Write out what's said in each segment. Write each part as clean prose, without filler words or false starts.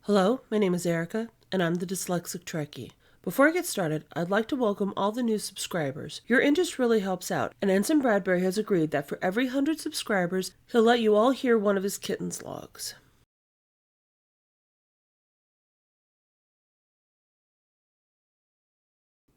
Hello, my name is Erica, and I'm the Dyslexic Trekkie. Before I get started, I'd like to welcome all the new subscribers. Your interest really helps out, and Ensign Bradbury has agreed that for every 100 subscribers, he'll let you all hear one of his kitten's logs.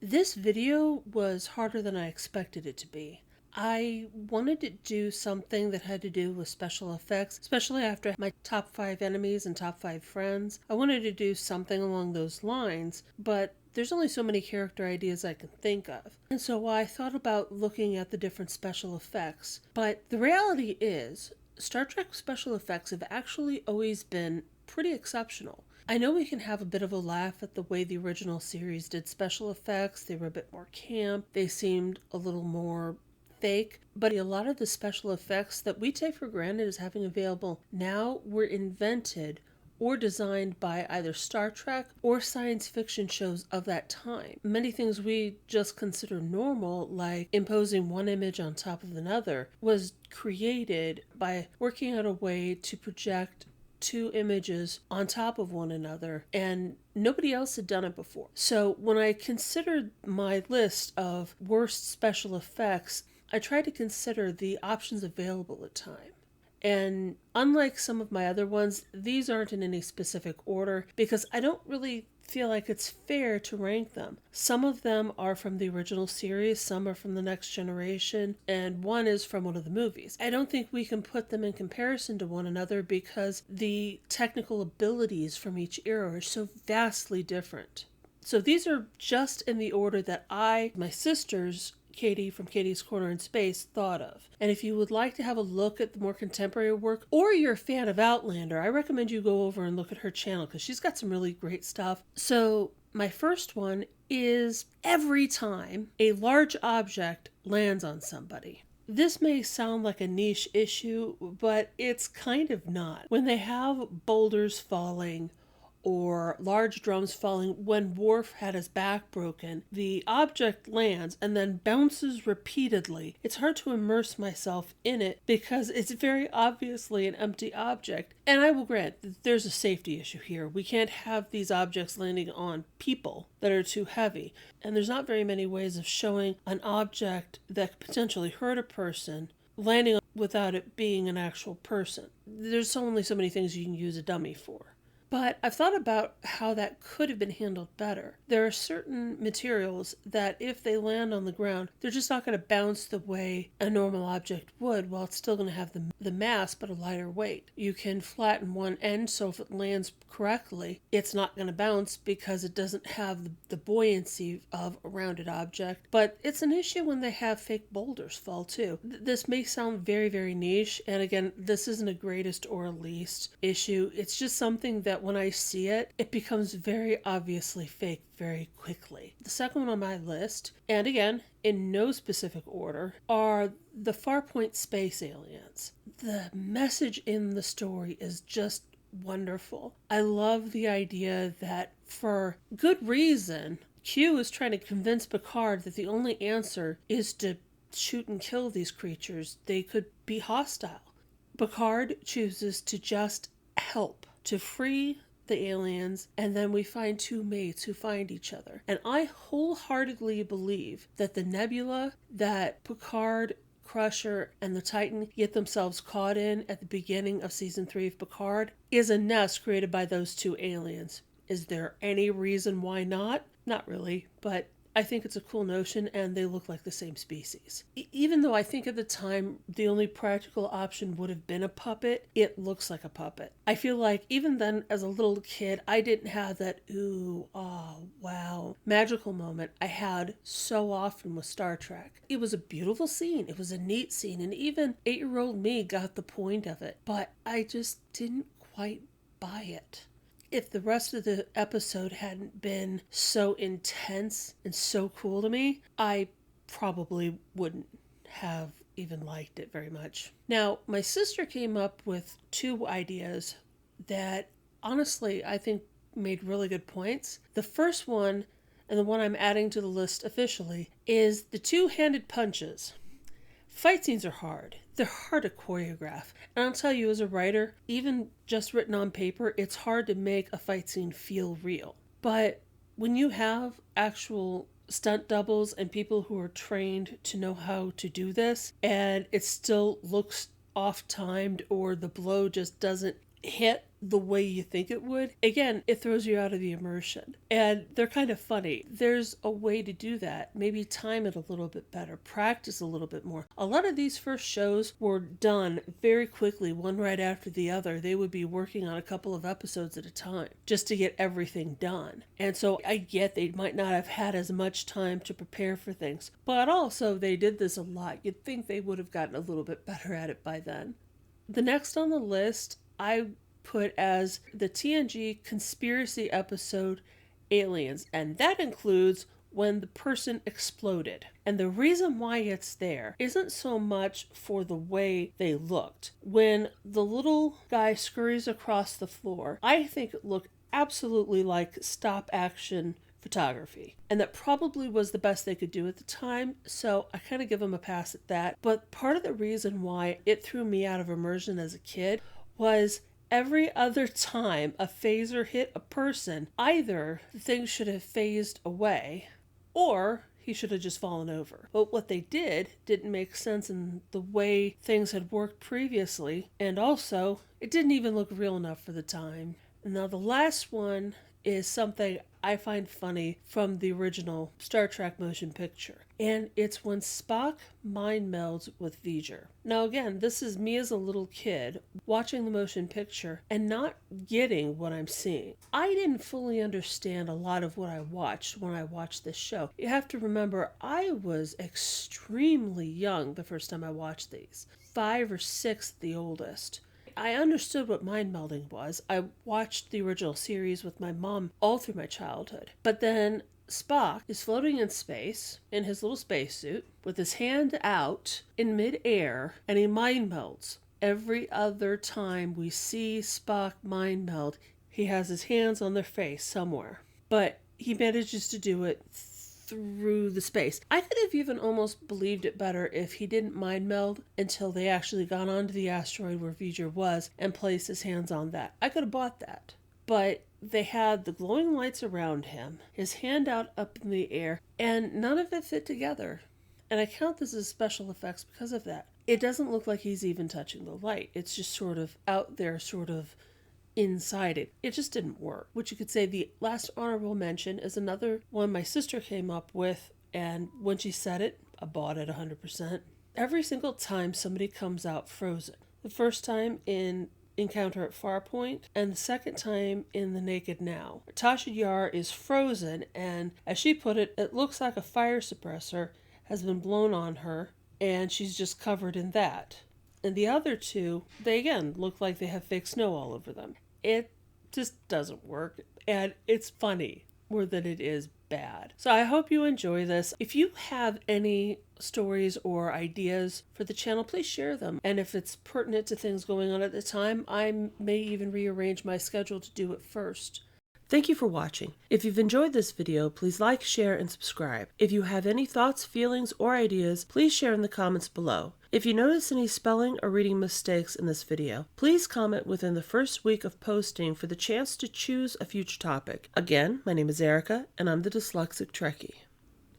This video was harder than I expected it to be. I wanted to do something that had to do with special effects, especially after my top 5 enemies and top 5 friends. I wanted to do something along those lines, but there's only so many character ideas I can think of. And so I thought about looking at the different special effects. But the reality is, Star Trek special effects have actually always been pretty exceptional. I know we can have a bit of a laugh at the way the original series did special effects. They were a bit more camp. They seemed a little more fake. But a lot of the special effects that we take for granted as having available now were invented or designed by either Star Trek or science fiction shows of that time. Many things we just consider normal, like imposing one image on top of another, was created by working out a way to project two images on top of one another, and nobody else had done it before. So when I considered my list of worst special effects, I tried to consider the options available at the time. And unlike some of my other ones, these aren't in any specific order because I don't really feel like it's fair to rank them. Some of them are from the original series, some are from the Next Generation, and one is from one of the movies. I don't think we can put them in comparison to one another because the technical abilities from each era are so vastly different. So these are just in the order that my sisters, Katie from Katie's Corner in Space, thought of. And if you would like to have a look at the more contemporary work, or you're a fan of Outlander, I recommend you go over and look at her channel because she's got some really great stuff. So my first one is every time a large object lands on somebody. This may sound like a niche issue, but it's kind of not. When they have boulders falling or large drums falling, when Worf had his back broken, the object lands and then bounces repeatedly. It's hard to immerse myself in it because it's very obviously an empty object. And I will grant that there's a safety issue here. We can't have these objects landing on people that are too heavy. And there's not very many ways of showing an object that could potentially hurt a person landing without it being an actual person. There's only so many things you can use a dummy for. But I've thought about how that could have been handled better. There are certain materials that if they land on the ground, they're just not going to bounce the way a normal object would, while it's still going to have the mass but a lighter weight. You can flatten one end so if it lands correctly, it's not going to bounce because it doesn't have the buoyancy of a rounded object. But it's an issue when they have fake boulders fall too. This may sound very, very niche, and again, this isn't a greatest or least issue. It's just something that when I see it, it becomes very obviously fake very quickly. The second one on my list, and again, in no specific order, are the Farpoint space aliens. The message in the story is just wonderful. I love the idea that for good reason, Q is trying to convince Picard that the only answer is to shoot and kill these creatures. They could be hostile. Picard chooses to just help, to free the aliens, and then we find two mates who find each other. And I wholeheartedly believe that the nebula that Picard, Crusher, and the Titan get themselves caught in at the beginning of season 3 of Picard is a nest created by those two aliens. Is there any reason why not? Not really, but I think it's a cool notion, and they look like the same species. Even though I think at the time the only practical option would have been a puppet, it looks like a puppet. I feel like even then as a little kid, I didn't have that ooh, oh, wow, magical moment I had so often with Star Trek. It was a beautiful scene. It was a neat scene, and even 8-year-old me got the point of it, but I just didn't quite buy it. If the rest of the episode hadn't been so intense and so cool to me, I probably wouldn't have even liked it very much. Now, my sister came up with two ideas that honestly I think made really good points. The first one, and the one I'm adding to the list officially, is the two-handed punches. Fight scenes are hard. They're hard to choreograph. And I'll tell you, as a writer, even just written on paper, it's hard to make a fight scene feel real. But when you have actual stunt doubles and people who are trained to know how to do this, and it still looks off-timed or the blow just doesn't hit the way you think it would, again, it throws you out of the immersion. And they're kind of funny. There's a way to do that. Maybe time it a little bit better, practice a little bit more. A lot of these first shows were done very quickly, one right after the other. They would be working on a couple of episodes at a time just to get everything done. And so I get they might not have had as much time to prepare for things, but also they did this a lot. You'd think they would have gotten a little bit better at it by then. The next on the list, I put as the TNG conspiracy episode Aliens, and that includes when the person exploded. And the reason why it's there isn't so much for the way they looked. When the little guy scurries across the floor, I think it looked absolutely like stop action photography, and that probably was the best they could do at the time, so I kind of give them a pass at that. But part of the reason why it threw me out of immersion as a kid was every other time a phaser hit a person, either the thing should have phased away or he should have just fallen over. But what they did didn't make sense in the way things had worked previously, and also it didn't even look real enough for the time. Now the last one is something I find funny from the original Star Trek motion picture. And it's when Spock mind melds with V'ger. Now again, this is me as a little kid watching the motion picture and not getting what I'm seeing. I didn't fully understand a lot of what I watched when I watched this show. You have to remember, I was extremely young the first time I watched these. 5 or 6 at the oldest. I understood what mind melding was. I watched the original series with my mom all through my childhood. But then Spock is floating in space in his little spacesuit with his hand out in midair, and he mind melds. Every other time we see Spock mind meld, he has his hands on their face somewhere. But he manages to do it through the space. I could have even almost believed it better if he didn't mind meld until they actually got onto the asteroid where V'ger was and placed his hands on that. I could have bought that. But they had the glowing lights around him, his hand out up in the air, and none of it fit together. And I count this as special effects because of that. It doesn't look like he's even touching the light. It's just sort of out there, sort of inside it. It just didn't work. Which you could say the last honorable mention is another one my sister came up with, and when she said it, I bought it 100%. Every single time somebody comes out frozen. The first time in Encounter at Farpoint, and the second time in The Naked Now. Tasha Yar is frozen, and as she put it, it looks like a fire suppressor has been blown on her, and she's just covered in that. And the other two, they again look like they have fake snow all over them. It just doesn't work, and it's funny more than it is bad. So I hope you enjoy this. If you have any stories or ideas for the channel, please share them. And if it's pertinent to things going on at the time, I may even rearrange my schedule to do it first. Thank you for watching. If you've enjoyed this video, please like, share, and subscribe. If you have any thoughts, feelings, or ideas, please share in the comments below. If you notice any spelling or reading mistakes in this video, please comment within the first week of posting for the chance to choose a future topic. Again, my name is Erica, and I'm the Dyslexic Trekkie.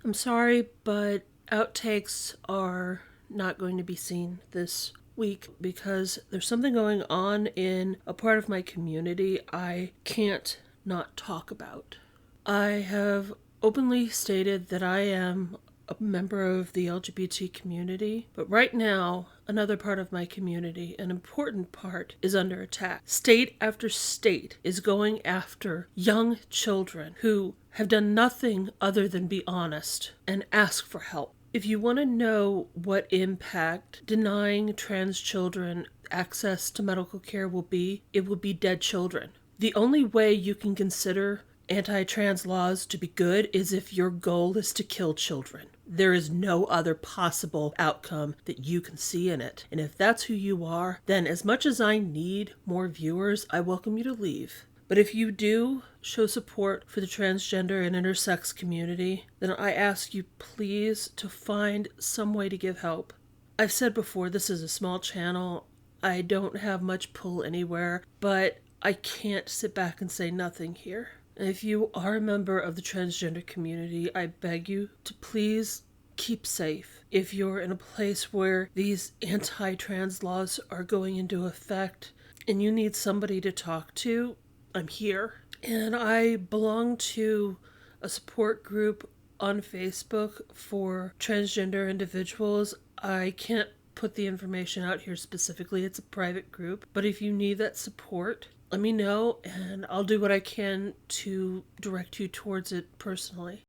I'm sorry, but outtakes are not going to be seen this week because there's something going on in a part of my community I can't not talk about. I have openly stated that I am a member of the LGBT community, but right now, another part of my community, an important part, is under attack. State after state is going after young children who have done nothing other than be honest and ask for help. If you want to know what impact denying trans children access to medical care will be, it will be dead children. The only way you can consider anti-trans laws to be good is if your goal is to kill children. There is no other possible outcome that you can see in it. And if that's who you are, then as much as I need more viewers, I welcome you to leave. But if you do show support for the transgender and intersex community, then I ask you please to find some way to give help. I've said before, this is a small channel. I don't have much pull anywhere, but I can't sit back and say nothing here. If you are a member of the transgender community, I beg you to please keep safe. If you're in a place where these anti-trans laws are going into effect and you need somebody to talk to, I'm here. And I belong to a support group on Facebook for transgender individuals. I can't put the information out here specifically, it's a private group. But if you need that support, let me know and I'll do what I can to direct you towards it personally.